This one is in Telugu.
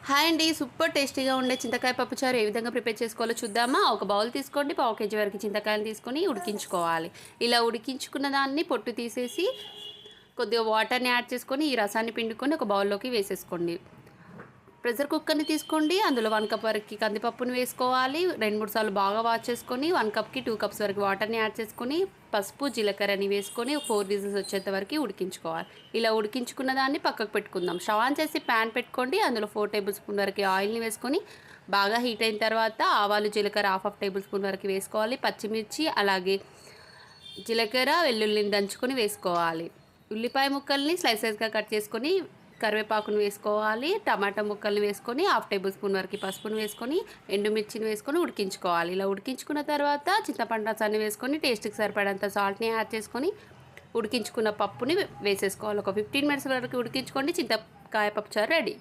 హాయ్ అండి. సూపర్ టేస్టీగా ఉండే చింతకాయ పప్పుచారు ఏ విధంగా ప్రిపేర్ చేసుకోవాలో చూద్దామా? ఒక బౌల్ తీసుకోండి. పావు కేజీ వరకు చింతకాయలు తీసుకొని ఉడికించుకోవాలి. ఇలా ఉడికించుకున్న దాన్ని పొట్టు తీసేసి కొద్దిగా వాటర్‌ని యాడ్ చేసుకొని, ఈ రసాన్ని పిండుకొని ఒక బౌల్‌లోకి వేసేసుకోండి. ప్రెషర్ కుక్కర్‌ని తీసుకోండి. అందులో 1 కప్ వరకి కందిపప్పుని వేసుకోవాలి. 2, 3 సార్లు బాగా వాష్ చేసుకొని 1 కప్‌కి 2 కప్స్ వరకు వాటర్‌ని యాడ్ చేసుకొని, పసుపు, జీలకర్రని వేసుకొని 4 విజిల్స్ వచ్చేంత వరకు ఉడికించుకోవాలి. ఇలా ఉడికించుకున్న దాన్ని పక్కకు పెట్టుకుందాం. స్టవ్ ఆన్ చేసి ప్యాన్ పెట్టుకోండి. అందులో 4 టేబుల్ స్పూన్ వరకు ఆయిల్‌ని వేసుకొని బాగా హీట్ అయిన తర్వాత ఆవాలు, జీలకర్ర హాఫ్ టేబుల్ స్పూన్ వరకు వేసుకోవాలి. పచ్చిమిర్చి అలాగే జీలకర్ర, వెల్లుల్లిని దంచుకొని వేసుకోవాలి. ఉల్లిపాయ ముక్కల్ని స్లైసెస్‌గా కట్ చేసుకొని కరివేపాకును వేసుకోవాలి. టమాటా ముక్కల్ని వేసుకొని హాఫ్ టేబుల్ స్పూన్ వరకు పసుపును వేసుకొని ఎండుమిర్చిని వేసుకొని ఉడికించుకోవాలి. ఇలా ఉడికించుకున్న తర్వాత చింతపండు రసాన్ని వేసుకొని టేస్ట్‌కి సరిపడంత సాల్ట్‌ని యాడ్ చేసుకొని ఉడికించుకున్న పప్పుని వేసేసుకోవాలి. ఒక 15 మినిట్స్ వరకు ఉడికించుకోండి. చింతకాయ పప్పుచారు రెడీ.